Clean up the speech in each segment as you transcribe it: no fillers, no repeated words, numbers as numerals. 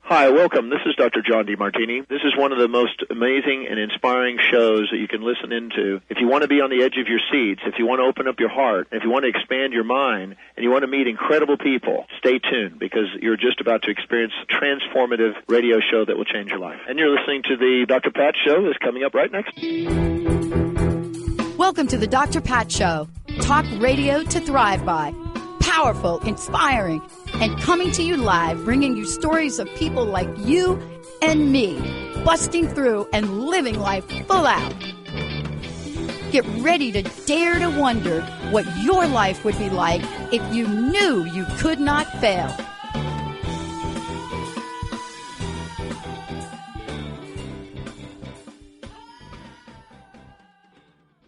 Hi, welcome. This is Dr. John DeMartini. This is one of the most amazing and inspiring shows that you can listen into. If you want to be on the edge of your seats, if you want to open up your heart, if you want to expand your mind, and you want to meet incredible people, stay tuned because you're just about to experience a transformative radio show that will change your life. And you're listening to the Dr. Pat Show that's coming up right next. Welcome to the Dr. Pat Show. Talk radio to thrive by. Powerful, inspiring, and coming to you live, bringing you stories of people like you and me, busting through and living life full out. Get ready to dare to wonder what your life would be like if you knew you could not fail.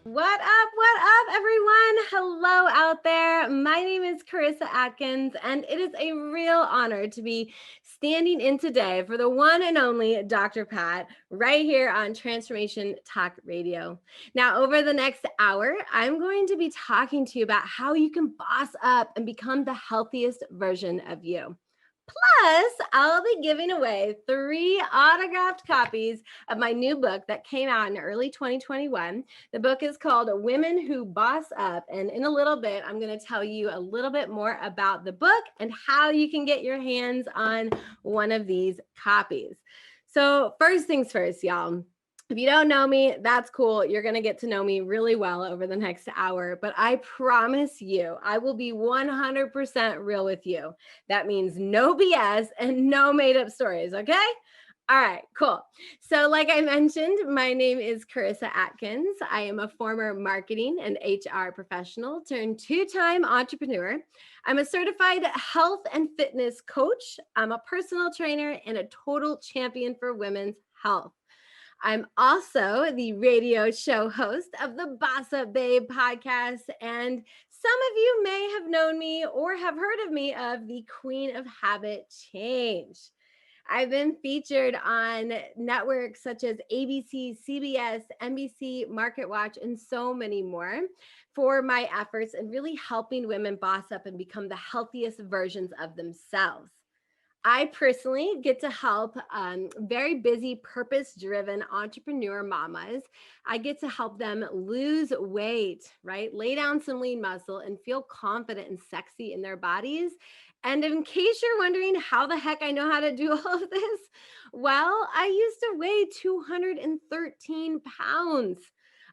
What up, everyone? Hello out there. My name is Karissa Adkins, and it is a real honor to be standing in today for the one and only Dr. Pat right here on Transformation Talk Radio. Now, over the next hour, I'm going to be talking to you about how you can boss up and become the healthiest version of you. Plus, I'll be giving away 3 autographed copies of my new book that came out in early 2021. The book is called Women Who Boss Up. And in a little bit, I'm going to tell you a little bit more about the book and how you can get your hands on one of these copies. So first things first, y'all. If you don't know me, that's cool. You're going to get to know me really well over the next hour, but I promise you, I will be 100% real with you. That means no BS and no made up stories. Okay? All right, cool. So like I mentioned, my name is Karissa Atkins. I am a former marketing and HR professional turned 2-time entrepreneur. I'm a certified health and fitness coach. I'm a personal trainer and a total champion for women's health. I'm also the radio show host of the BossUp Babe podcast, and some of you may have known me or have heard of me of the Queen of Habit Change. I've been featured on networks such as ABC, CBS, NBC, MarketWatch, and so many more for my efforts in really helping women boss up and become the healthiest versions of themselves. I personally get to help very busy, purpose-driven entrepreneur mamas. I get to help them lose weight, right? Lay down some lean muscle and feel confident and sexy in their bodies. And in case you're wondering how the heck I know how to do all of this, well, I used to weigh 213 pounds.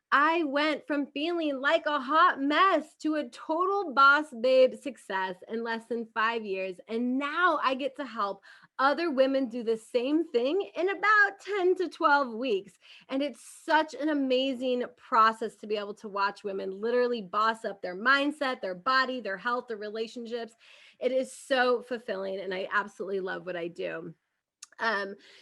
I went from feeling like a hot mess to a total boss babe success in less than 5 years. And now I get to help other women do the same thing in about 10 to 12 weeks. And it's such an amazing process to be able to watch women literally boss up their mindset, their body, their health, their relationships. It is so fulfilling, and I absolutely love what I do.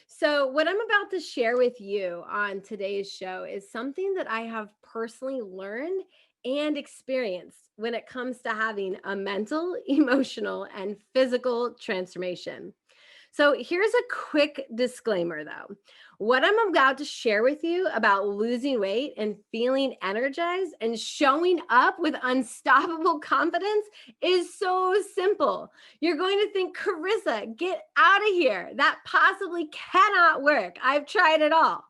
So what I'm about to share with you on today's show is something that I have personally learned and experienced when it comes to having a mental, emotional, and physical transformation. So here's a quick disclaimer though. What I'm about to share with you about losing weight and feeling energized and showing up with unstoppable confidence is so simple. You're going to think, Karissa, get out of here. That possibly cannot work. I've tried it all.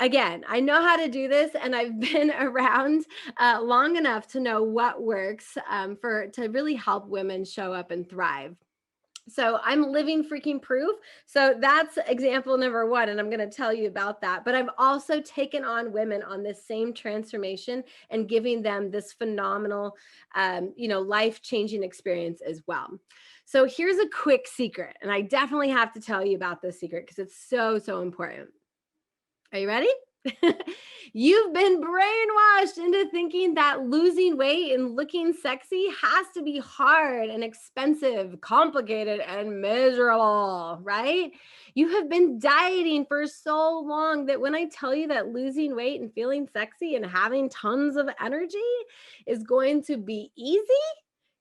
Again, I know how to do this, and I've been around long enough to know what works to really help women show up and thrive. So I'm living freaking proof. So that's example number 1. And I'm going to tell you about that. But I've also taken on women on this same transformation and giving them this phenomenal, life-changing experience as well. So here's a quick secret. And I definitely have to tell you about this secret because it's so, so important. Are you ready? You've been brainwashed into thinking that losing weight and looking sexy has to be hard and expensive, complicated, and miserable, right? You have been dieting for so long that when I tell you that losing weight and feeling sexy and having tons of energy is going to be easy,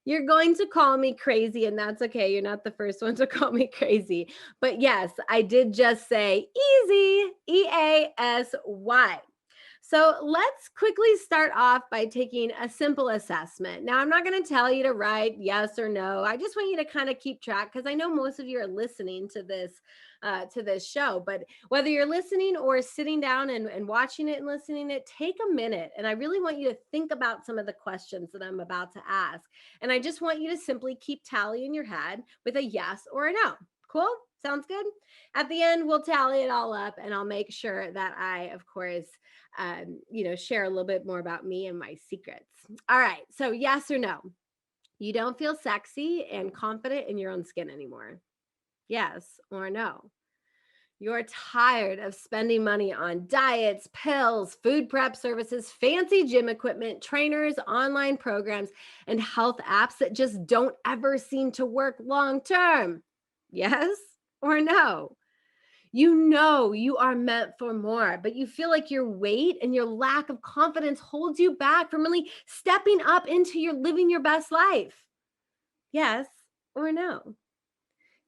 You're going to call me crazy, and that's okay. You're not the first one to call me crazy. But yes, I did just say easy, EASY. So let's quickly start off by taking a simple assessment. Now, I'm not going to tell you to write yes or no. I just want you to kind of keep track because I know most of you are listening to this show. But whether you're listening or sitting down and watching it and listening it, take a minute. And I really want you to think about some of the questions that I'm about to ask. And I just want you to simply keep tally in your head with a yes or a no. Cool? Sounds good? At the end, we'll tally it all up and I'll make sure that I, of course, share a little bit more about me and my secrets. All right. So yes or no, you don't feel sexy and confident in your own skin anymore. Yes or no. You're tired of spending money on diets, pills, food prep services, fancy gym equipment, trainers, online programs, and health apps that just don't ever seem to work long term. Yes or no? You know you are meant for more, but you feel like your weight and your lack of confidence holds you back from really stepping up into your living your best life. Yes or no?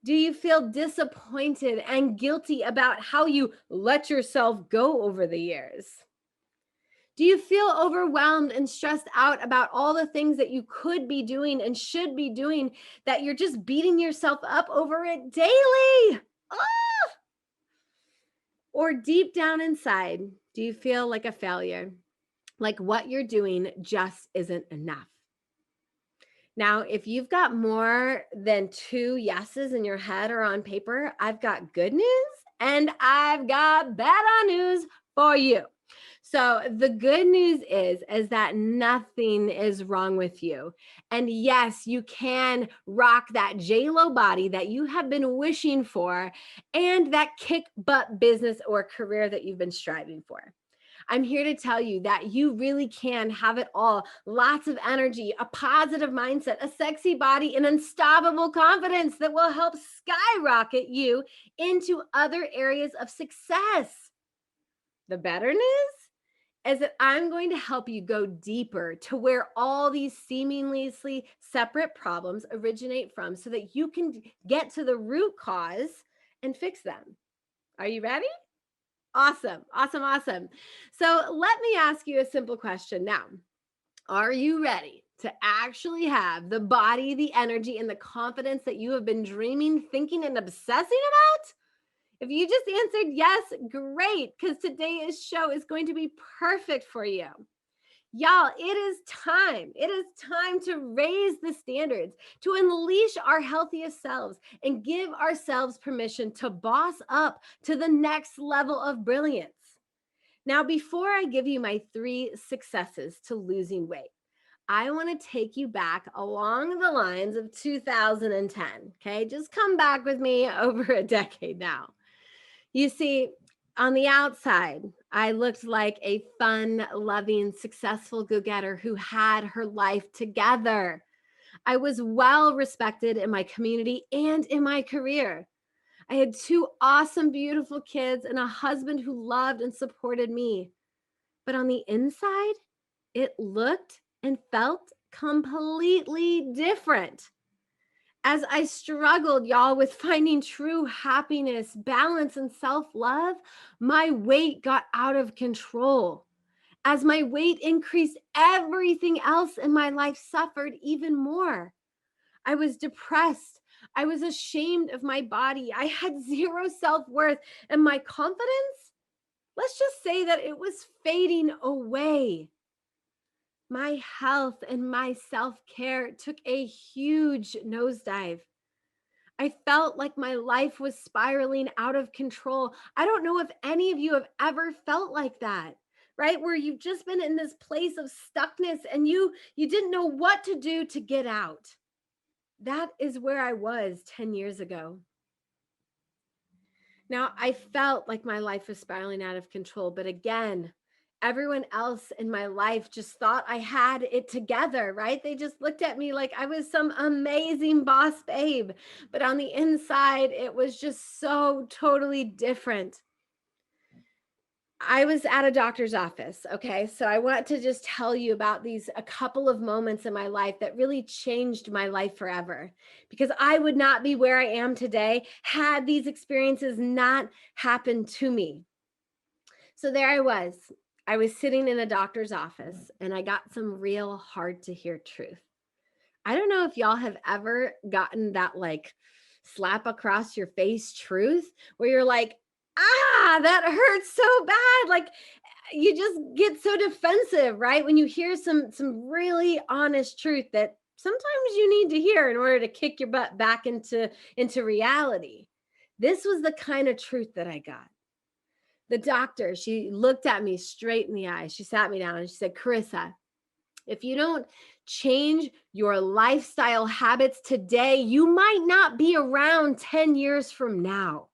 Do you feel disappointed and guilty about how you let yourself go over the years? Do you feel overwhelmed and stressed out about all the things that you could be doing and should be doing that you're just beating yourself up over it daily? Ah! Or deep down inside, do you feel like a failure? Like what you're doing just isn't enough? Now, if you've got more than 2 yeses in your head or on paper, I've got good news and I've got bad news for you. So the good news is that nothing is wrong with you. And yes, you can rock that J-Lo body that you have been wishing for and that kick butt business or career that you've been striving for. I'm here to tell you that you really can have it all. Lots of energy, a positive mindset, a sexy body, and unstoppable confidence that will help skyrocket you into other areas of success. The better news is that I'm going to help you go deeper to where all these seemingly separate problems originate from so that you can get to the root cause and fix them. Are you ready? Awesome. So let me ask you a simple question now. Are you ready to actually have the body, the energy, and the confidence that you have been dreaming, thinking, and obsessing about? If you just answered yes, great, because today's show is going to be perfect for you. Y'all, it is time. It is time to raise the standards, to unleash our healthiest selves, and give ourselves permission to boss up to the next level of brilliance. Now, before I give you my 3 successes to losing weight, I want to take you back along the lines of 2010. Okay, just come back with me over a decade now. You see, on the outside, I looked like a fun, loving, successful go-getter who had her life together. I was well respected in my community and in my career. I had 2 awesome, beautiful kids and a husband who loved and supported me. But on the inside, it looked and felt completely different. As I struggled, y'all, with finding true happiness, balance, and self-love, my weight got out of control. As my weight increased, everything else in my life suffered even more. I was depressed. I was ashamed of my body. I had 0 self-worth, and my confidence, let's just say that it was fading away. My health and my self-care took a huge nosedive. I felt like my life was spiraling out of control. I don't know if any of you have ever felt like that, right? Where you've just been in this place of stuckness and you didn't know what to do to get out. That is where I was 10 years ago. Now, I felt like my life was spiraling out of control, but again, everyone else in my life just thought I had it together, right? They just looked at me like I was some amazing boss babe. But on the inside, it was just so totally different. I was at a doctor's office. Okay. So I want to just tell you about a couple of moments in my life that really changed my life forever, because I would not be where I am today had these experiences not happened to me. So there I was. I was sitting in a doctor's office and I got some real hard to hear truth. I don't know if y'all have ever gotten that like slap across your face truth where you're like, that hurts so bad. Like you just get so defensive, right? When you hear some really honest truth that sometimes you need to hear in order to kick your butt back into reality. This was the kind of truth that I got. The doctor, she looked at me straight in the eye. She sat me down and she said, Karissa, if you don't change your lifestyle habits today, you might not be around 10 years from now.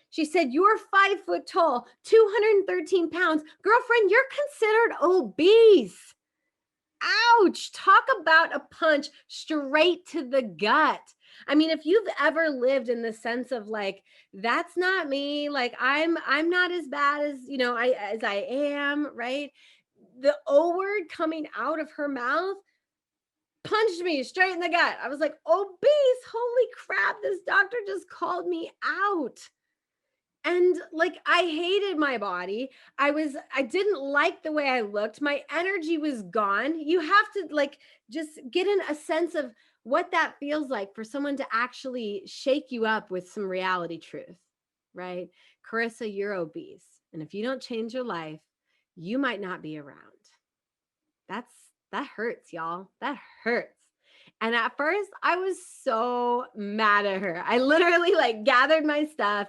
She said, you're 5 foot tall, 213 pounds. Girlfriend, you're considered obese. Ouch. Talk about a punch straight to the gut. I mean, if you've ever lived in the sense of like, that's not me, like I'm not as bad as, as I am, right? The O word coming out of her mouth punched me straight in the gut. I was like, obese, holy crap, this doctor just called me out. And like, I hated my body. I didn't like the way I looked. My energy was gone. You have to like, just get in a sense of what that feels like for someone to actually shake you up with some reality truth, right? Karissa, you're obese. And if you don't change your life, you might not be around. That hurts, y'all. That hurts. And at first I was so mad at her. I literally like gathered my stuff,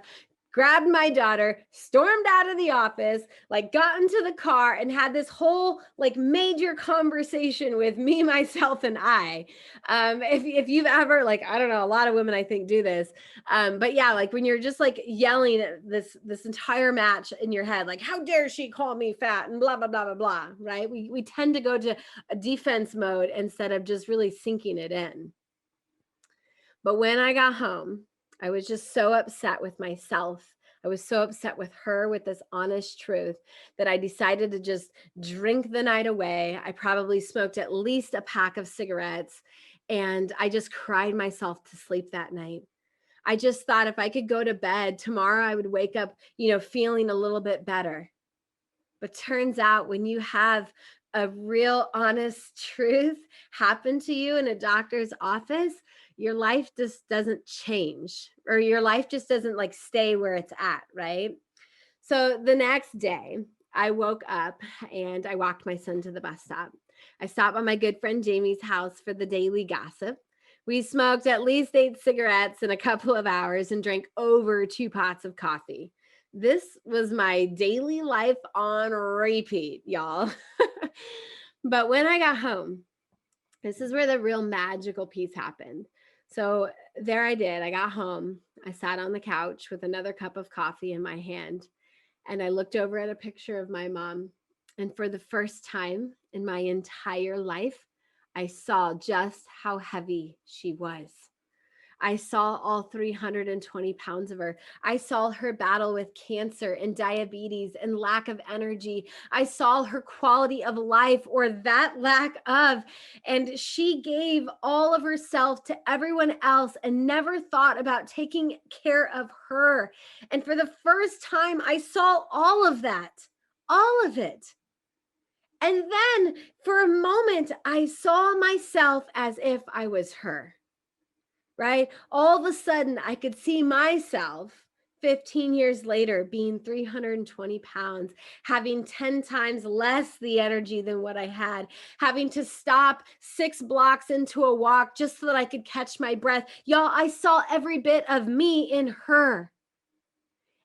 grabbed my daughter, stormed out of the office, like got into the car and had this whole like major conversation with me, myself, and I. If you've ever like, I don't know, a lot of women I think do this. But yeah, like when you're just like yelling at this entire match in your head, like, how dare she call me fat and blah, blah, blah, blah, blah, right? We tend to go to a defense mode instead of just really sinking it in. But when I got home, I was just so upset with myself. I was so upset with her with this honest truth that I decided to just drink the night away. I probably smoked at least a pack of cigarettes and I just cried myself to sleep that night. I just thought if I could go to bed tomorrow, I would wake up, feeling a little bit better. But turns out when you have a real honest truth happen to you in a doctor's office, your life just doesn't change, or your life just doesn't like stay where it's at, right? So the next day I woke up and I walked my son to the bus stop. I stopped by my good friend Jamie's house for the daily gossip. We smoked at least 8 cigarettes in a couple of hours and drank over 2 pots of coffee. This was my daily life on repeat, y'all. But when I got home, this is where the real magical piece happened. So there I did. I got home. I sat on the couch with another cup of coffee in my hand, and I looked over at a picture of my mom. And for the first time in my entire life, I saw just how heavy she was. I saw all 320 pounds of her. I saw her battle with cancer and diabetes and lack of energy. I saw her quality of life, or that lack of. And she gave all of herself to everyone else and never thought about taking care of her. And for the first time, I saw all of that, all of it. And then for a moment, I saw myself as if I was her. Right? All of a sudden, I could see myself 15 years later being 320 pounds, having 10 times less the energy than what I had, having to stop 6 blocks into a walk just so that I could catch my breath. Y'all, I saw every bit of me in her.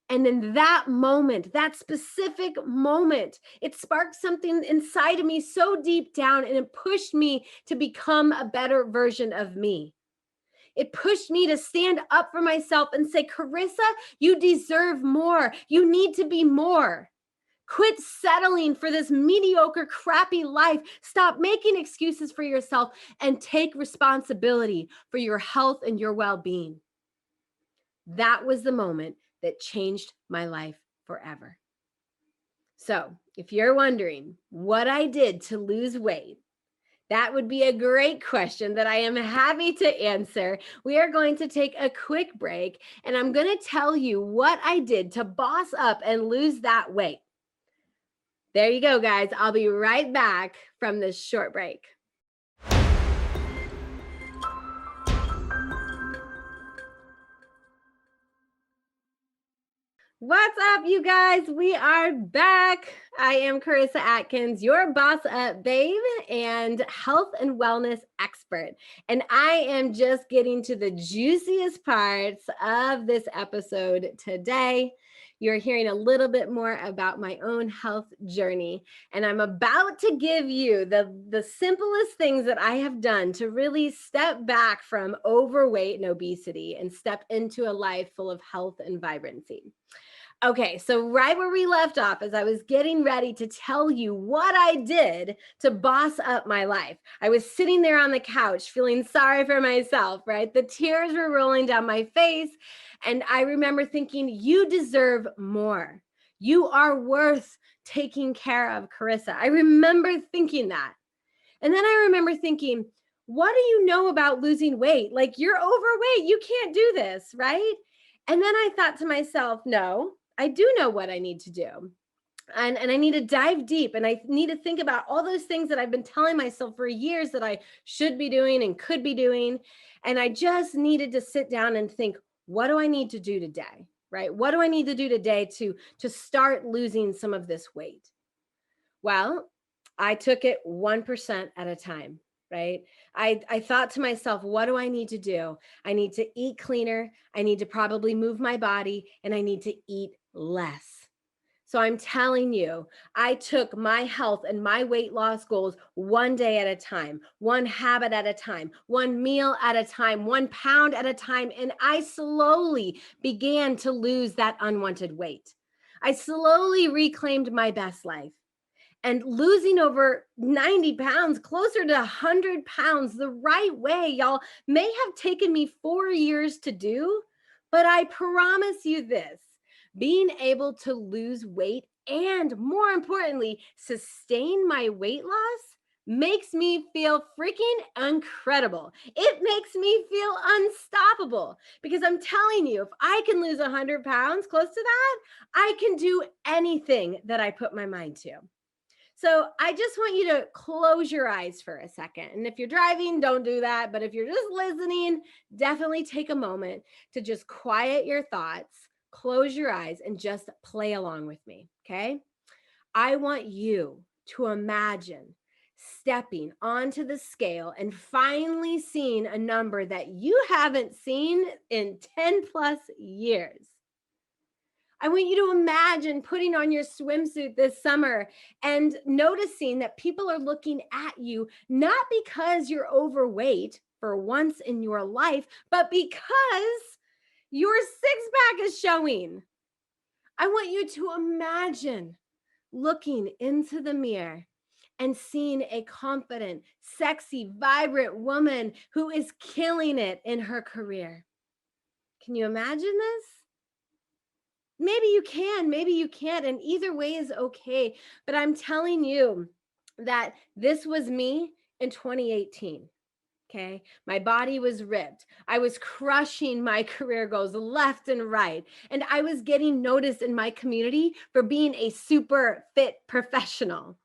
And in that moment, that specific moment, it sparked something inside of me so deep down, and it pushed me to become a better version of me. It pushed me to stand up for myself and say, Karissa, you deserve more. You need to be more. Quit settling for this mediocre, crappy life. Stop making excuses for yourself and take responsibility for your health and your well-being. That was the moment that changed my life forever. So if you're wondering what I did to lose weight, that would be a great question that I am happy to answer. We are going to take a quick break, and I'm going to tell you what I did to boss up and lose that weight. There you go, guys. I'll be right back from this short break. What's up, you guys? We are back. I am Karissa Atkins, your boss up babe and health and wellness expert. And I am just getting to the juiciest parts of this episode today. You're hearing a little bit more about my own health journey. And I'm about to give you the simplest things that I have done to really step back from overweight and obesity and step into a life full of health and vibrancy. Okay, so right where we left off, as I was getting ready to tell you what I did to boss up my life, I was sitting there on the couch feeling sorry for myself, right? The tears were rolling down my face. And I remember thinking, you deserve more. You are worth taking care of, Karissa. I remember thinking that. And then I remember thinking, what do you know about losing weight? Like, you're overweight. You can't do this, right? And then I thought to myself, no, I do know what I need to do. And I need to dive deep, and I need to think about all those things that I've been telling myself for years that I should be doing and could be doing. And I just needed to sit down and think, what do I need to do today? Right? What do I need to do today to start losing some of this weight? Well, I took it 1% at a time. Right? I thought to myself, what do I need to do? I need to eat cleaner. I need to probably move my body, and I need to eat less. So I'm telling you, I took my health and my weight loss goals one day at a time, one habit at a time, one meal at a time, 1 pound at a time. And I slowly began to lose that unwanted weight. I slowly reclaimed my best life. And losing over 90 pounds, closer to 100 pounds, the right way, y'all, may have taken me 4 years to do, but I promise you this, being able to lose weight and, more importantly, sustain my weight loss makes me feel freaking incredible. It makes me feel unstoppable, because I'm telling you, if I can lose 100 pounds, close to that, I can do anything that I put my mind to. So I just want you to close your eyes for a second. And if you're driving, don't do that. But if you're just listening, definitely take a moment to just quiet your thoughts, close your eyes, and just play along with me. Okay? I want you to imagine stepping onto the scale and finally seeing a number that you haven't seen in 10 plus years. I want you to imagine putting on your swimsuit this summer and noticing that people are looking at you, not because you're overweight for once in your life, but because your six-pack is showing. I want you to imagine looking into the mirror and seeing a confident, sexy, vibrant woman who is killing it in her career. Can you imagine this? Maybe you can, maybe you can't, and either way is okay. But I'm telling you that this was me in 2018. Okay. My body was ripped. I was crushing my career goals left and right. And I was getting noticed in my community for being a super fit professional.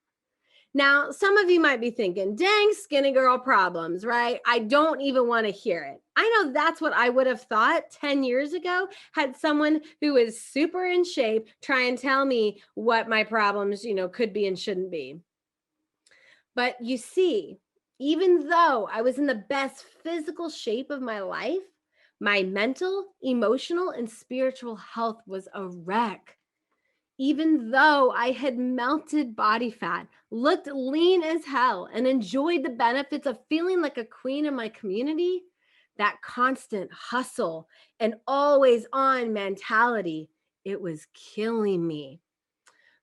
Now, some of you might be thinking, dang, skinny girl problems, right? I don't even want to hear it. I know that's what I would have thought 10 years ago had someone who is super in shape try and tell me what my problems, could be and shouldn't be. But you see, even though I was in the best physical shape of my life, my mental, emotional, and spiritual health was a wreck. Even though I had melted body fat, looked lean as hell, and enjoyed the benefits of feeling like a queen in my community, that constant hustle and always on mentality, it was killing me.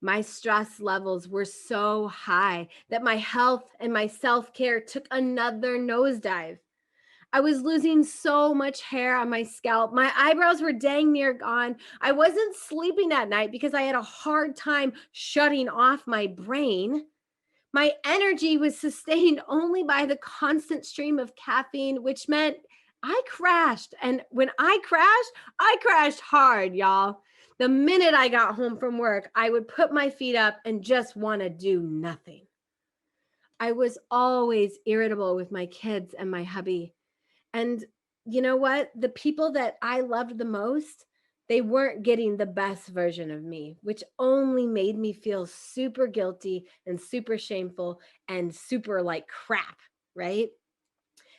My stress levels were so high that my health and my self-care took another nosedive. I was losing so much hair on my scalp. My eyebrows were dang near gone. I wasn't sleeping at night because I had a hard time shutting off my brain. My energy was sustained only by the constant stream of caffeine, which meant I crashed. And when I crashed hard, y'all. The minute I got home from work, I would put my feet up and just want to do nothing. I was always irritable with my kids and my hubby. And you know what? The people that I loved the most, they weren't getting the best version of me, which only made me feel super guilty and super shameful and super like crap, right?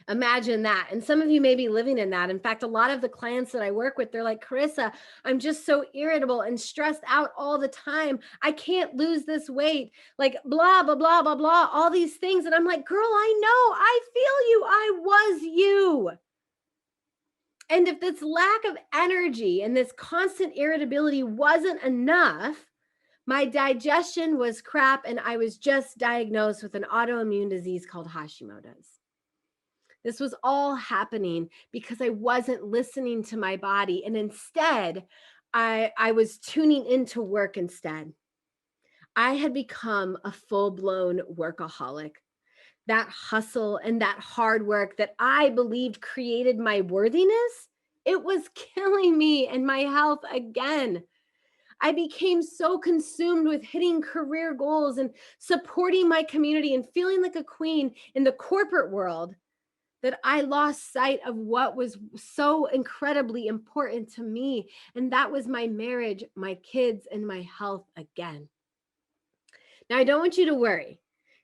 Imagine that. And some of you may be living in that. In fact, a lot of the clients that I work with, they're like, Karissa, I'm just so irritable and stressed out all the time. I can't lose this weight, like blah, blah, blah, blah, blah, all these things. And I'm like, girl, I know, I feel you. I was you. And if this lack of energy and this constant irritability wasn't enough, my digestion was crap and I was just diagnosed with an autoimmune disease called Hashimoto's. This was all happening because I wasn't listening to my body. And instead, I was tuning into work instead. I had become a full-blown workaholic. That hustle and that hard work that I believed created my worthiness, it was killing me and my health again. I became so consumed with hitting career goals and supporting my community and feeling like a queen in the corporate world that I lost sight of what was so incredibly important to me. And that was my marriage, my kids, and my health again. Now, I don't want you to worry,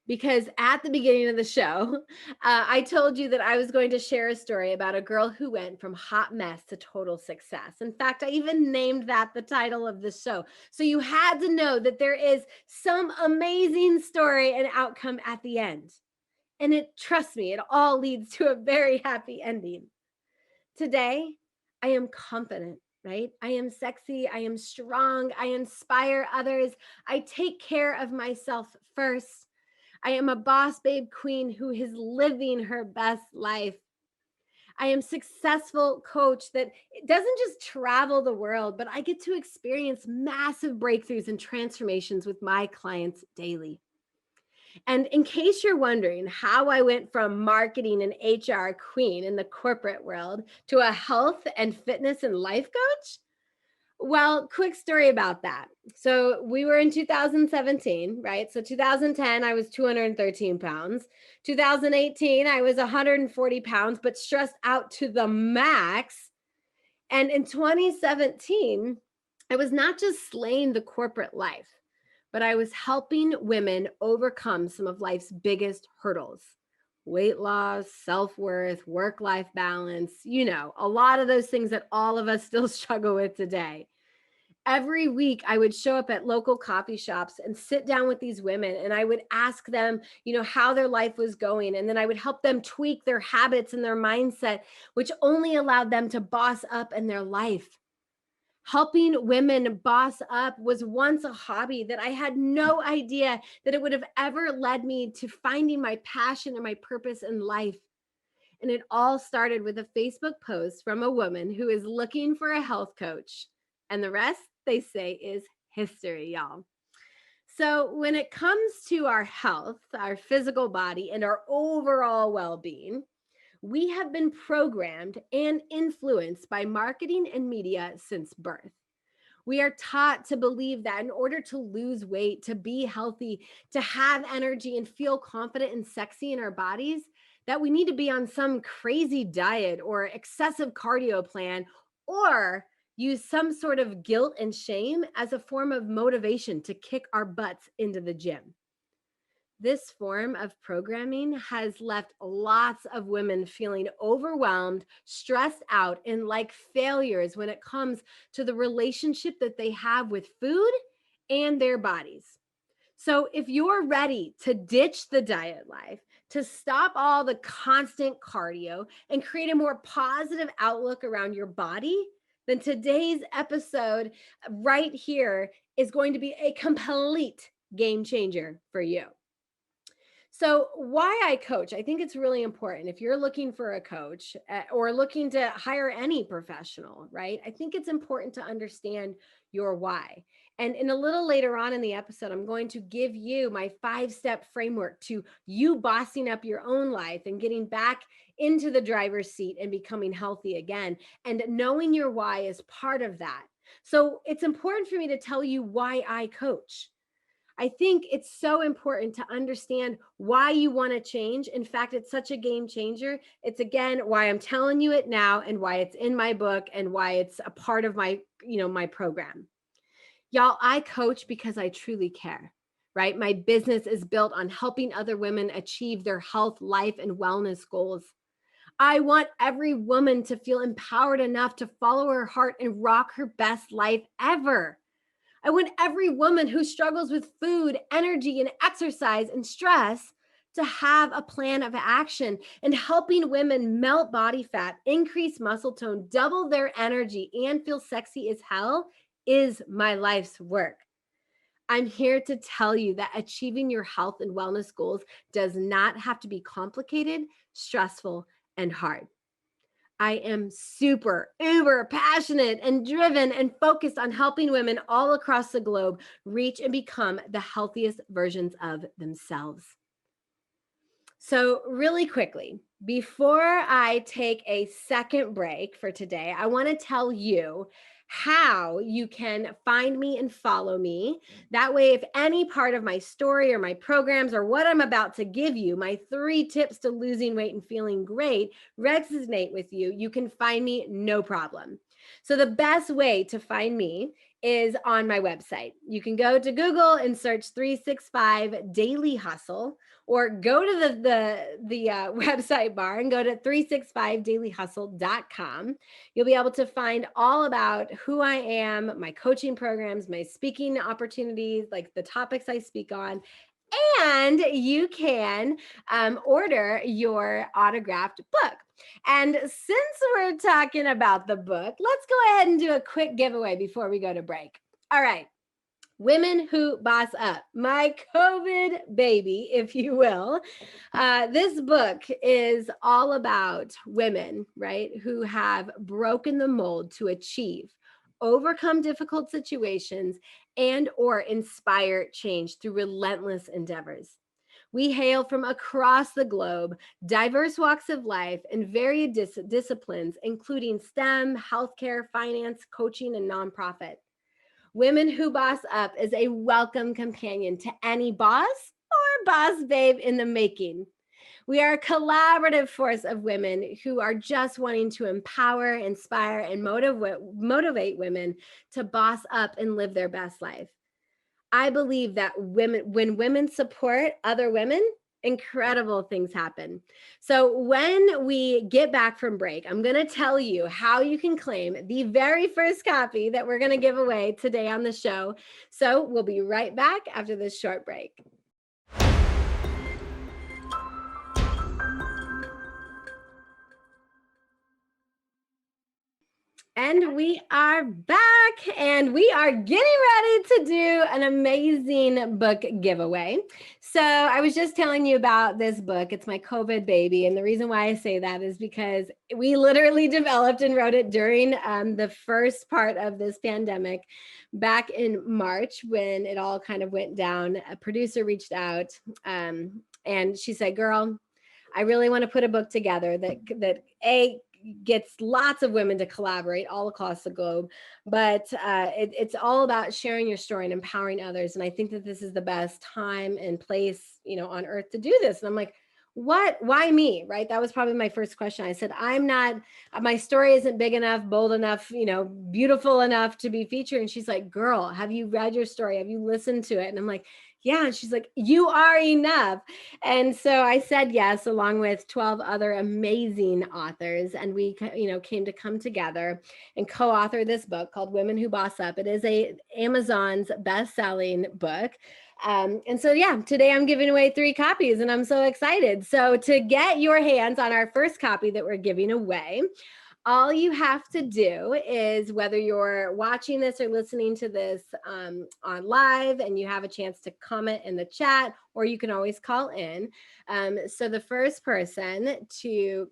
because at the beginning of the show, I told you that I was going to share a story about a girl who went from hot mess to total success. In fact, I even named that the title of the show. So you had to know that there is some amazing story and outcome at the end. And trust me, it all leads to a very happy ending. Today, I am confident, right? I am sexy. I am strong. I inspire others. I take care of myself first. I am a boss babe queen who is living her best life. I am successful coach that doesn't just travel the world, but I get to experience massive breakthroughs and transformations with my clients daily. And in case you're wondering how I went from marketing and HR queen in the corporate world to a health and fitness and life coach, well, quick story about that. So we were in 2017, right? So 2010, I was 213 pounds. 2018, I was 140 pounds, but stressed out to the max. And in 2017, I was not just slaying the corporate life, but I was helping women overcome some of life's biggest hurdles: weight loss, self-worth, work-life balance, a lot of those things that all of us still struggle with today. Every week I would show up at local coffee shops and sit down with these women, and I would ask them, how their life was going. And then I would help them tweak their habits and their mindset, which only allowed them to boss up in their life. Helping women boss up was once a hobby that I had no idea that it would have ever led me to finding my passion and my purpose in life. And it all started with a Facebook post from a woman who is looking for a health coach. And the rest, they say, is history, y'all. So when it comes to our health, our physical body, and our overall well-being, we have been programmed and influenced by marketing and media since birth. We are taught to believe that in order to lose weight, to be healthy, to have energy and feel confident and sexy in our bodies, that we need to be on some crazy diet or excessive cardio plan, or use some sort of guilt and shame as a form of motivation to kick our butts into the gym. This form of programming has left lots of women feeling overwhelmed, stressed out, and like failures when it comes to the relationship that they have with food and their bodies. So if you're ready to ditch the diet life, to stop all the constant cardio and create a more positive outlook around your body, then today's episode right here is going to be a complete game changer for you. So why I coach, I think it's really important. If you're looking for a coach or looking to hire any professional, right? I think it's important to understand your why. And in a little later on in the episode, I'm going to give you my 5-step framework to you bossing up your own life and getting back into the driver's seat and becoming healthy again. And knowing your why is part of that. So it's important for me to tell you why I coach. I think it's so important to understand why you want to change. In fact, it's such a game changer. It's again why I'm telling you it now and why it's in my book and why it's a part of my, my program. Y'all, I coach because I truly care, right? My business is built on helping other women achieve their health, life, and wellness goals. I want every woman to feel empowered enough to follow her heart and rock her best life ever. I want every woman who struggles with food, energy, and exercise and stress to have a plan of action. And helping women melt body fat, increase muscle tone, double their energy, and feel sexy as hell is my life's work. I'm here to tell you that achieving your health and wellness goals does not have to be complicated, stressful, and hard. I am super, uber passionate and driven and focused on helping women all across the globe reach and become the healthiest versions of themselves. So really quickly, before I take a second break for today, I want to tell you how you can find me and follow me. That way, if any part of my story or my programs or what I'm about to give you, my 3 tips to losing weight and feeling great, resonate with you, you can find me no problem. So the best way to find me is on my website. You can go to Google and search 365 Daily Hustle, or go to the website bar and go to 365dailyhustle.com. You'll be able to find all about who I am, my coaching programs, my speaking opportunities, like the topics I speak on. And you can order your autographed book. And since we're talking about the book, let's go ahead and do a quick giveaway before we go to break. All right. Women Who Boss Up, my COVID baby, if you will. This book is all about women, right, who have broken the mold to achieve, overcome difficult situations, and or inspire change through relentless endeavors. We hail from across the globe, diverse walks of life, and varied disciplines, including STEM, healthcare, finance, coaching, and nonprofit. Women Who Boss Up is a welcome companion to any boss or boss babe in the making. We are a collaborative force of women who are just wanting to empower, inspire, and motivate women to boss up and live their best life. I believe that when women support other women, incredible things happen. So when we get back from break, I'm going to tell you how you can claim the very first copy that we're going to give away today on the show. So we'll be right back after this short break. And we are back, and we are getting ready to do an amazing book giveaway. So I was just telling you about this book. It's my COVID baby. And the reason why I say that is because we literally developed and wrote it during the first part of this pandemic back in March when it all kind of went down. A producer reached out and she said, girl, I really want to put a book together that gets lots of women to collaborate all across the globe, but it's all about sharing your story and empowering others. And I think that this is the best time and place, on earth to do this. And I'm like, why me? Right? That was probably my first question. I said, my story isn't big enough, bold enough, beautiful enough to be featured. And she's like, girl, have you read your story? Have you listened to it? And I'm like, yeah. And she's like, you are enough. And so I said yes, along with 12 other amazing authors. And we, came to come together and co-author this book called Women Who Boss Up. It is Amazon's best-selling book. And so, today I'm giving away 3 copies and I'm so excited. So to get your hands on our first copy that we're giving away, All you have to do is, whether you're watching this or listening to this on live and you have a chance to comment in the chat, or you can always call in. So the first person to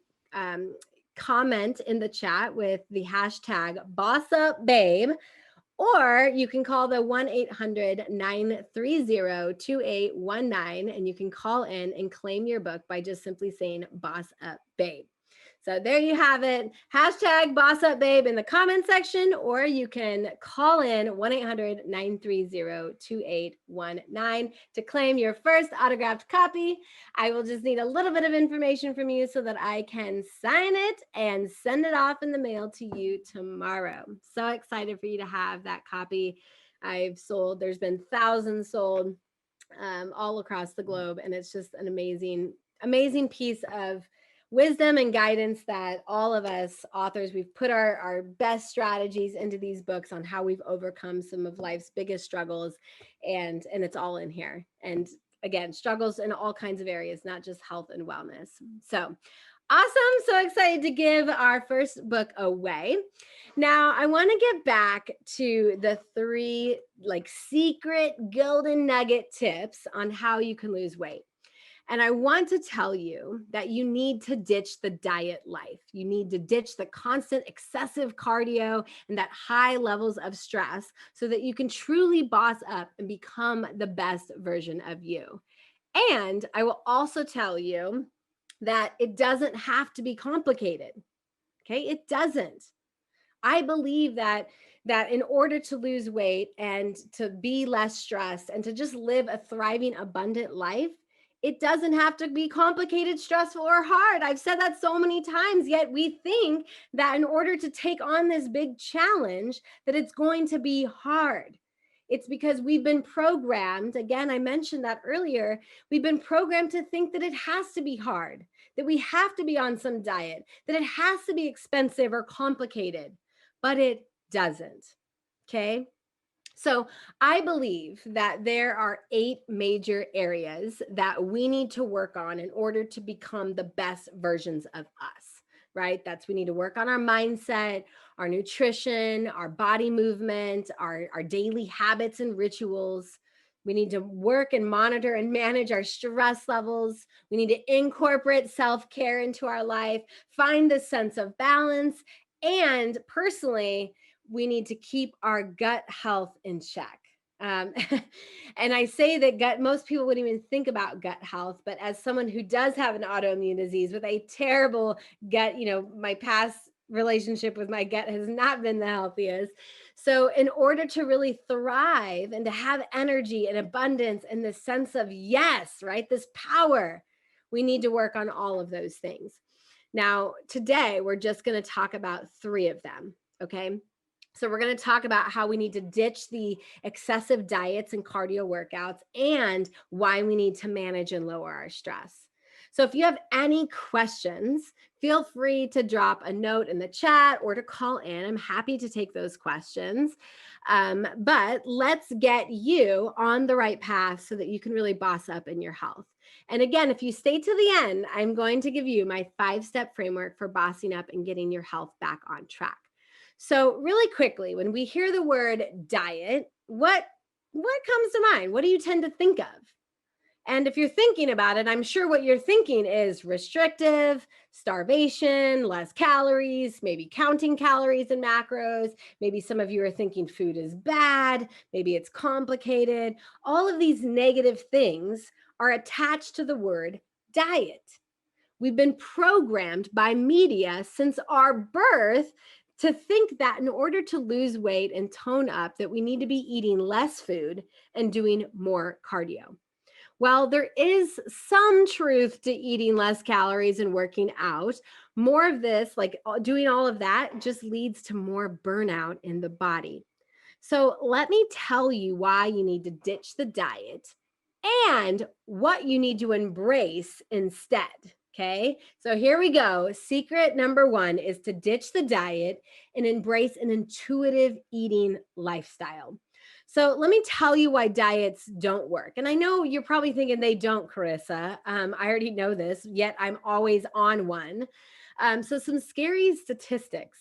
comment in the chat with the hashtag BossUpBabe, or you can call the 1-800-930-2819, and you can call in and claim your book by just simply saying Boss Up Babe. So there you have it. Hashtag Boss Up Babe in the comment section, or you can call in 1-800-930-2819 to claim your first autographed copy. I will just need a little bit of information from you so that I can sign it and send it off in the mail to you tomorrow. So excited for you to have that copy. There's been thousands sold all across the globe, and it's just an amazing piece of wisdom and guidance that all of us authors, we've put our best strategies into these books on how we've overcome some of life's biggest struggles, and it's all in here. And again, struggles in all kinds of areas, not just health and wellness. So awesome. So excited to give our first book away. Now, I want to get back to the 3 secret golden nugget tips on how you can lose weight. And I want to tell you that you need to ditch the diet life. You need to ditch the constant excessive cardio and that high levels of stress so that you can truly boss up and become the best version of you. And I will also tell you that it doesn't have to be complicated. Okay, it doesn't. I believe that in order to lose weight and to be less stressed and to just live a thriving, abundant life, it doesn't have to be complicated, stressful, or hard. I've said that so many times, yet we think that in order to take on this big challenge, that it's going to be hard. It's because we've been programmed, again, I mentioned that earlier, we've been programmed to think that it has to be hard, that we have to be on some diet, that it has to be expensive or complicated, but it doesn't, okay? So I believe that there are 8 major areas that we need to work on in order to become the best versions of us, right? We need to work on our mindset, our nutrition, our body movement, our daily habits and rituals. We need to work and monitor and manage our stress levels. We need to incorporate self-care into our life, find the sense of balance, and personally, we need to keep our gut health in check. And I say that most people wouldn't even think about gut health, but as someone who does have an autoimmune disease with a terrible gut, my past relationship with my gut has not been the healthiest. So in order to really thrive and to have energy and abundance and the sense of yes, right, this power, we need to work on all of those things. Now, today, we're just going to talk about 3 of them, okay? So we're going to talk about how we need to ditch the excessive diets and cardio workouts and why we need to manage and lower our stress. So if you have any questions, feel free to drop a note in the chat or to call in. I'm happy to take those questions. But let's get you on the right path so that you can really boss up in your health. And again, if you stay to the end, I'm going to give you my 5-step framework for bossing up and getting your health back on track. So really quickly, when we hear the word diet, what comes to mind? What do you tend to think of? And if you're thinking about it, I'm sure what you're thinking is restrictive, starvation, less calories, maybe counting calories and macros. Maybe some of you are thinking food is bad. Maybe it's complicated. All of these negative things are attached to the word diet. We've been programmed by media since our birth to think that in order to lose weight and tone up, that we need to be eating less food and doing more cardio. Well, there is some truth to eating less calories and working out. More of this, like doing all of that, just leads to more burnout in the body. So let me tell you why you need to ditch the diet and what you need to embrace instead. Okay, so here we go. Secret number 1 is to ditch the diet and embrace an intuitive eating lifestyle. So let me tell you why diets don't work. And I know you're probably thinking they don't, Karissa. I already know this, yet I'm always on one. So some scary statistics.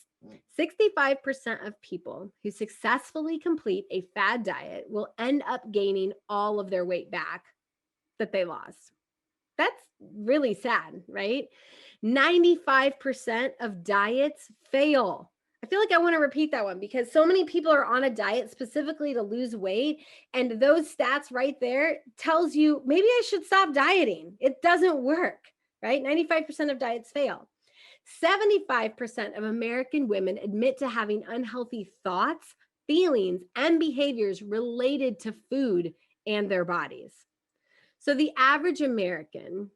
65% of people who successfully complete a fad diet will end up gaining all of their weight back that they lost. That's really sad, right? 95% of diets fail. I feel like I want to repeat that one because so many people are on a diet specifically to lose weight. And those stats right there tells you maybe I should stop dieting. It doesn't work, right? 95% of diets fail. 75% of American women admit to having unhealthy thoughts, feelings, and behaviors related to food and their bodies. So the average American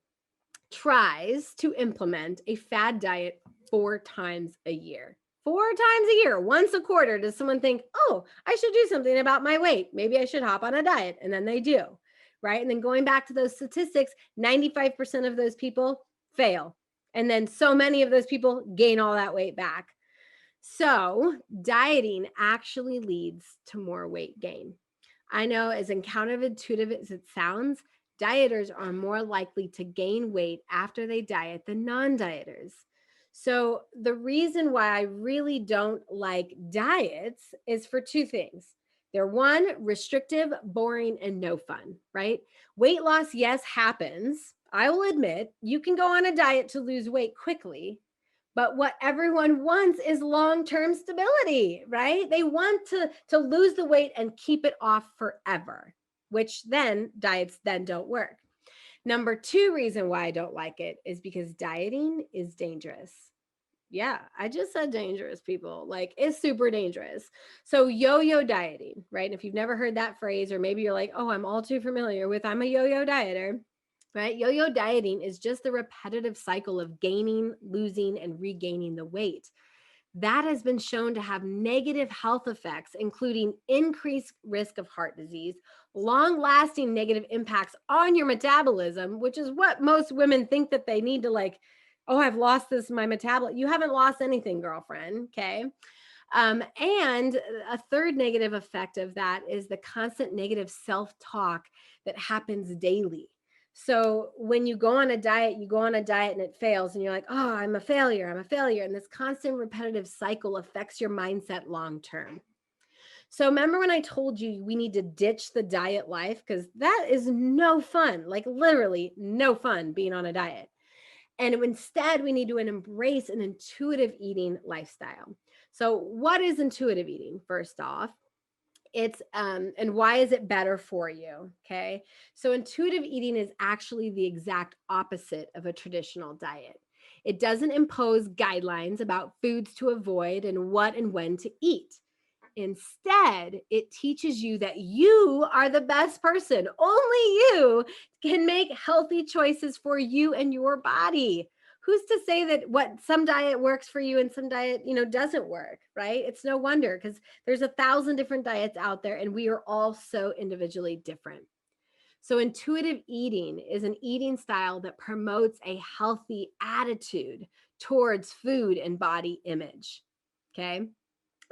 tries to implement a fad diet 4 times a year. 4 times a year, once a quarter, does someone think, oh, I should do something about my weight. Maybe I should hop on a diet. And then they do, right? And then going back to those statistics, 95% of those people fail. And then so many of those people gain all that weight back. So dieting actually leads to more weight gain. I know, as counterintuitive as it sounds, dieters are more likely to gain weight after they diet than non-dieters. So the reason why I really don't like diets is for 2 things. They're 1, restrictive, boring, and no fun, right? Weight loss, yes, happens. I will admit, you can go on a diet to lose weight quickly, but what everyone wants is long-term stability, right? They want to lose the weight and keep it off forever, which then diets then don't work. Number 2 reason why I don't like it is because dieting is dangerous. Yeah, I just said dangerous, people. Like, it's super dangerous. So yo-yo dieting, right? And if you've never heard that phrase, or maybe you're like, oh, I'm all too familiar with, I'm a yo-yo dieter, right? Yo-yo dieting is just the repetitive cycle of gaining, losing, and regaining the weight. That has been shown to have negative health effects, including increased risk of heart disease, long-lasting negative impacts on your metabolism, which is what most women think that they need to, like, oh, I've lost my metabolism. You haven't lost anything, girlfriend, okay? And a third negative effect of that is the constant negative self-talk that happens daily. So when you go on a diet, and it fails, and you're like, oh, I'm a failure. And this constant repetitive cycle affects your mindset long term. So remember when I told you we need to ditch the diet life? Because that is no fun, like literally no fun being on a diet. And instead, we need to embrace an intuitive eating lifestyle. So what is intuitive eating? First off, it's and why is it better for you? Okay. So intuitive eating is actually the exact opposite of a traditional diet. It doesn't impose guidelines about foods to avoid and what and when to eat. Instead, it teaches you that you are the best person. Only you can make healthy choices for you and your body. Who's to say that what some diet works for you and some diet, doesn't work, right? It's no wonder, because there's 1,000 different diets out there and we are all so individually different. So intuitive eating is an eating style that promotes a healthy attitude towards food and body image. Okay.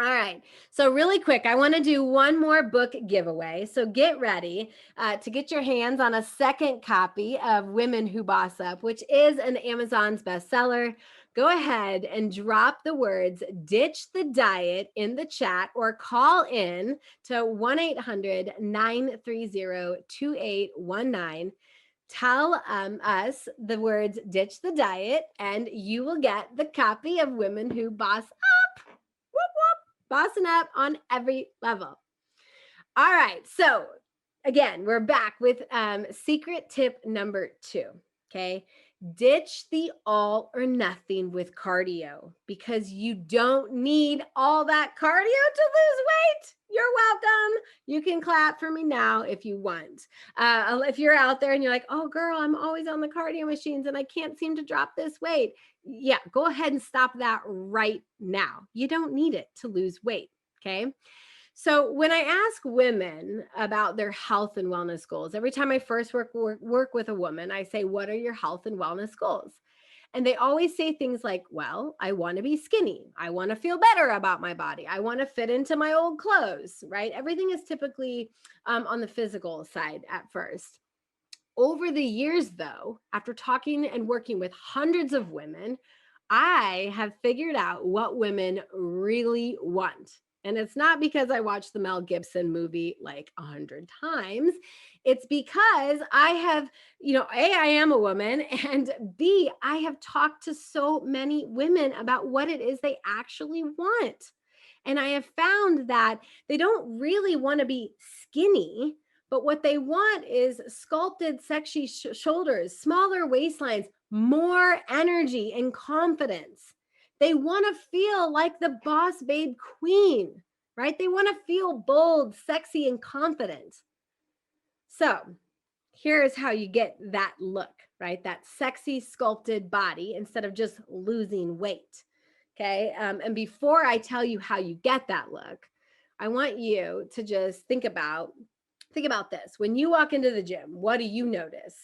All right. So really quick, I want to do one more book giveaway. So get ready to get your hands on a second copy of Women Who Boss Up, which is an Amazon's bestseller. Go ahead and drop the words "ditch the diet" in the chat, or call in to 1-800-930-2819. Tell us the words "ditch the diet" and you will get the copy of Women Who Boss Up. Whoop, whoop. Bossing up on every level. All right. So again, we're back with secret tip number 2. Okay. Ditch the all or nothing with cardio, because you don't need all that cardio to lose weight. You're welcome. You can clap for me now if you want. If you're out there and you're like, oh girl, I'm always on the cardio machines and I can't seem to drop this weight. Yeah, go ahead and stop that right now. You don't need it to lose weight. Okay. So when I ask women about their health and wellness goals, every time I first work with a woman, I say, what are your health and wellness goals? And they always say things like, well, I want to be skinny. I want to feel better about my body. I want to fit into my old clothes, right? Everything is typically on the physical side at first. Over the years, though, after talking and working with hundreds of women, I have figured out what women really want. And it's not because I watched the Mel Gibson movie like 100 times. It's because I have, A, I am a woman, and B, I have talked to so many women about what it is they actually want. And I have found that they don't really want to be skinny, but what they want is sculpted, sexy shoulders, smaller waistlines, more energy and confidence. They want to feel like the boss babe queen, right? They want to feel bold, sexy, and confident. So here's how you get that look, right? That sexy, sculpted body instead of just losing weight. Okay. And before I tell you how you get that look, I want you to just think about this. When you walk into the gym, what do you notice?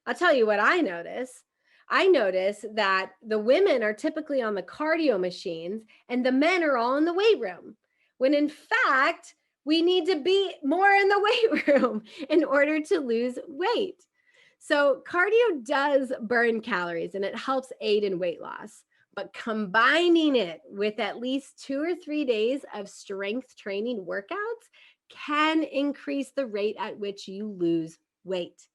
I'll tell you what I notice. I notice that the women are typically on the cardio machines and the men are all in the weight room. When in fact, we need to be more in the weight room in order to lose weight. So cardio does burn calories and it helps aid in weight loss. But combining it with at least 2 or 3 days of strength training workouts can increase the rate at which you lose weight.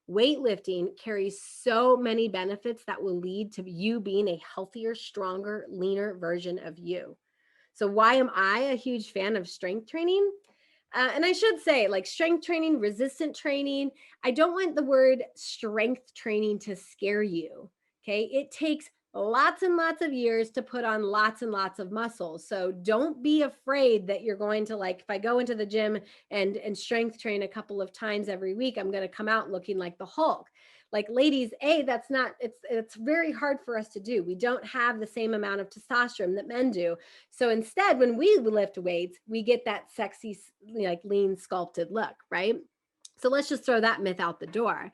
Weightlifting carries so many benefits that will lead to you being a healthier, stronger, leaner version of you. So why am I a huge fan of strength training? And I should say, like strength training, resistant training, I don't want the word strength training to scare you. Okay. It takes lots and lots of years to put on lots and lots of muscles. So don't be afraid that you're going to, like, if I go into the gym and strength train a couple of times every week, I'm going to come out looking like the Hulk. Like, ladies, that's not, it's very hard for us to do. We don't have the same amount of testosterone that men do. So instead, when we lift weights, we get that sexy, like lean sculpted look, right? So let's just throw that myth out the door.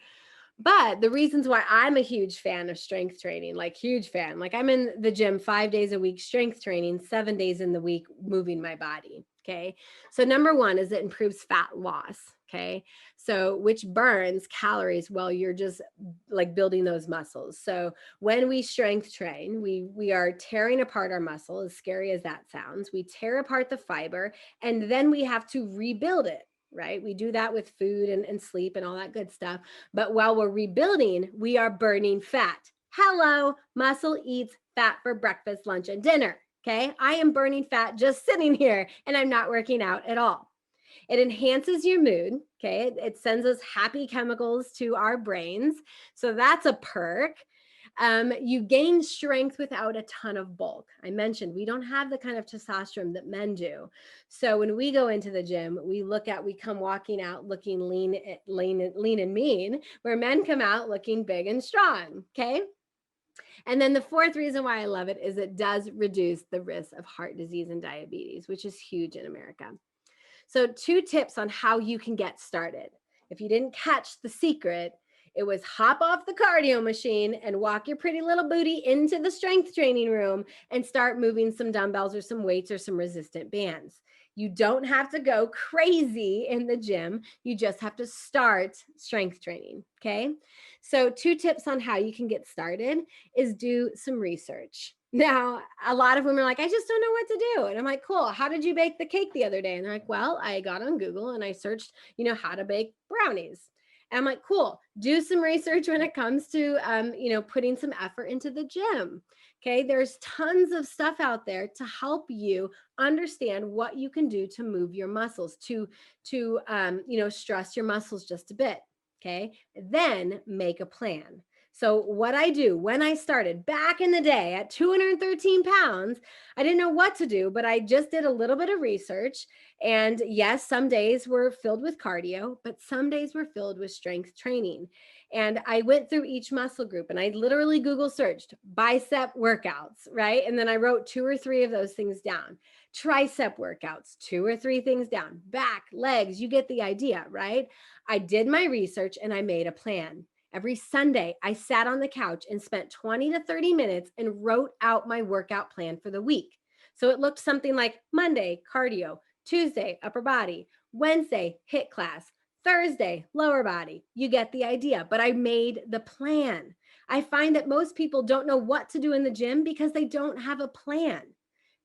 But the reasons why I'm a huge fan of strength training, like huge fan, like I'm in the gym 5 days a week, strength training, 7 days in the week, moving my body. Okay. So number one is it improves fat loss. Okay. So which burns calories while you're just like building those muscles. So when we strength train, we are tearing apart our muscle, as scary as that sounds. We tear apart the fiber and then we have to rebuild it. Right? We do that with food and sleep and all that good stuff. But while we're rebuilding, we are burning fat. Hello, muscle eats fat for breakfast, lunch, and dinner. Okay. I am burning fat just sitting here and I'm not working out at all. It enhances your mood. Okay. It sends us happy chemicals to our brains. So that's a perk. You gain strength without a ton of bulk. I mentioned we don't have the kind of testosterone that men do. So when we go into the gym, we come walking out looking lean and mean, where men come out looking big and strong. Okay. And then the fourth reason why I love it is it does reduce the risk of heart disease and diabetes, which is huge in America. So 2 tips on how you can get started. If you didn't catch the secret, it was hop off the cardio machine and walk your pretty little booty into the strength training room and start moving some dumbbells or some weights or some resistant bands. You don't have to go crazy in the gym. You just have to start strength training. Okay. So 2 tips on how you can get started is do some research. Now, a lot of women are like, I just don't know what to do. And I'm like, cool. How did you bake the cake the other day? And they're like, well, I got on Google and I searched, how to bake brownies. And I'm like, cool. Do some research when it comes to, putting some effort into the gym. Okay. There's tons of stuff out there to help you understand what you can do to move your muscles, to stress your muscles just a bit. Okay. Then make a plan. So what I do when I started back in the day at 213 pounds, I didn't know what to do, but I just did a little bit of research. And yes, some days were filled with cardio, but some days were filled with strength training. And I went through each muscle group and I literally Google searched bicep workouts, right? And then I wrote 2 or 3 of those things down. Tricep workouts, 2 or 3 things down. Back, legs, you get the idea, right? I did my research and I made a plan. Every Sunday, I sat on the couch and spent 20 to 30 minutes and wrote out my workout plan for the week. So it looked something like Monday, cardio, Tuesday, upper body, Wednesday, HIIT class, Thursday, lower body. You get the idea, but I made the plan. I find that most people don't know what to do in the gym because they don't have a plan.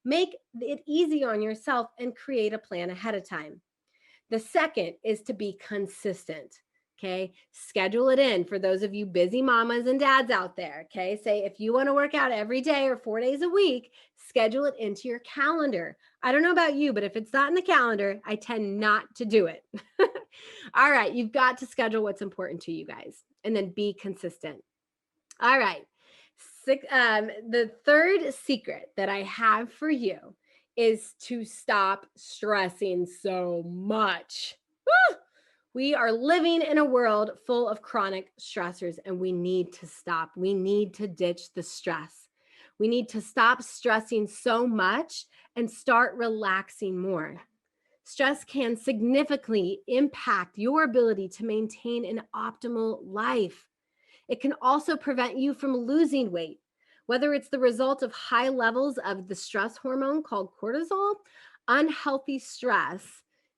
Make it easy on yourself and create a plan ahead of time. The second is to be consistent. Okay. Schedule it in for those of you busy mamas and dads out there. Okay. Say if you want to work out every day or 4 days a week, schedule it into your calendar. I don't know about you, but if it's not in the calendar, I tend not to do it. All right. You've got to schedule what's important to you guys and then be consistent. All right. The third secret that I have for you is to stop stressing so much. Woo! We are living in a world full of chronic stressors, and we need to stop. We need to ditch the stress. We need to stop stressing so much and start relaxing more. Stress can significantly impact your ability to maintain an optimal life. It can also prevent you from losing weight, whether it's the result of high levels of the stress hormone called cortisol, unhealthy stress,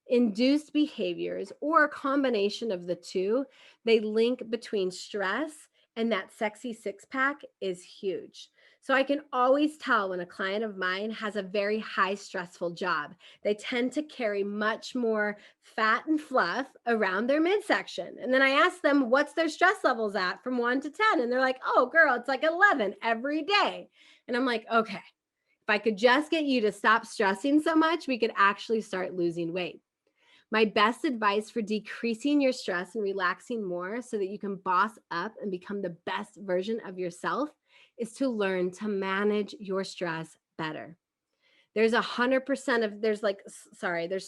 induced behaviors, or a combination of the two. They link between stress and that sexy six pack is huge. So I can always tell when a client of mine has a very high stressful job. They tend to carry much more fat and fluff around their midsection. And then I ask them, what's their stress levels at from 1 to 10? And they're like, oh, girl, it's like 11 every day. And I'm like, okay, if I could just get you to stop stressing so much, we could actually start losing weight. My best advice for decreasing your stress and relaxing more so that you can boss up and become the best version of yourself is to learn to manage your stress better. There's 100% of, there's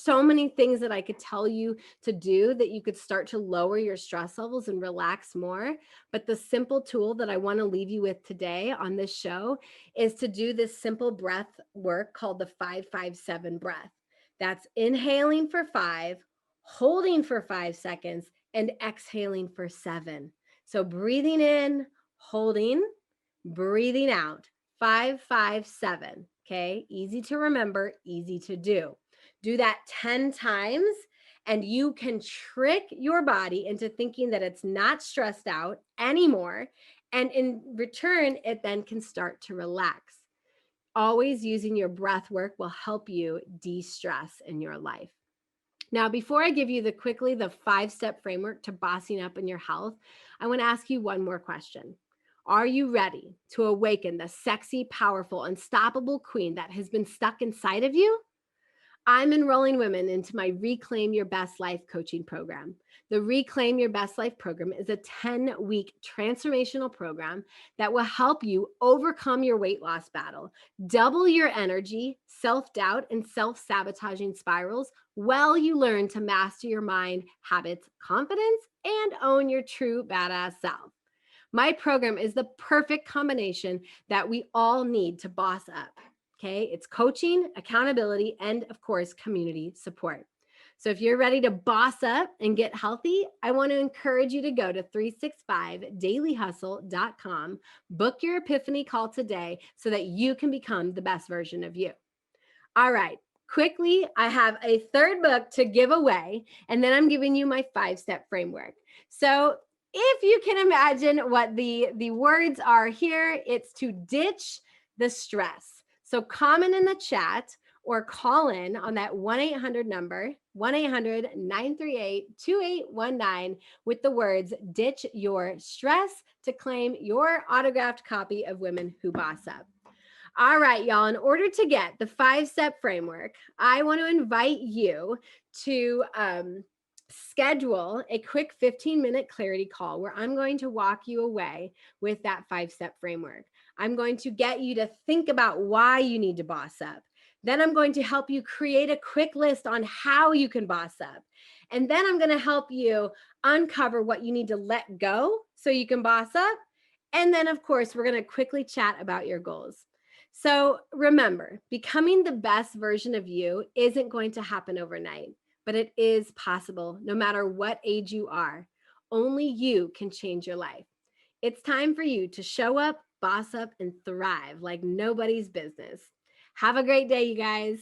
so many things that I could tell you to do that you could start to lower your stress levels and relax more. But the simple tool that I want to leave you with today on this show is to do this simple breath work called the 5-5-7 breath. That's inhaling for 5, holding for 5 seconds, and exhaling for 7. So breathing in, holding, breathing out, 5-5-7. Okay, easy to remember, easy to do. Do that 10 times and you can trick your body into thinking that it's not stressed out anymore. And in return, it then can start to relax. Always using your breath work will help you de-stress in your life. Now, before I give you the 5-step framework to bossing up in your health, I want to ask you one more question. Are you ready to awaken the sexy, powerful, unstoppable queen that has been stuck inside of you? I'm enrolling women into my Reclaim Your Best Life coaching program. The Reclaim Your Best Life program is a 10-week transformational program that will help you overcome your weight loss battle, double your energy, self-doubt, and self-sabotaging spirals while you learn to master your mind, habits, confidence, and own your true badass self. My program is the perfect combination that we all need to boss up. Okay, it's coaching, accountability, and of course, community support. So if you're ready to boss up and get healthy, I want to encourage you to go to 365dailyhustle.com, book your epiphany call today so that you can become the best version of you. All right, quickly, I have a third book to give away, and then I'm giving you my 5-step framework. So if you can imagine what the words are here, it's to ditch the stress. So comment in the chat or call in on that 1-800 number, 1-800-938-2819 with the words ditch your stress to claim your autographed copy of Women Who Boss Up. All right, y'all, in order to get the 5-step framework, I want to invite you to schedule a quick 15-minute clarity call where I'm going to walk you away with that 5-step framework. I'm going to get you to think about why you need to boss up. Then I'm going to help you create a quick list on how you can boss up. And then I'm going to help you uncover what you need to let go so you can boss up. And then, of course, we're going to quickly chat about your goals. So remember, becoming the best version of you isn't going to happen overnight, but it is possible no matter what age you are. Only you can change your life. It's time for you to show up, boss up, and thrive like nobody's business. Have a great day, you guys.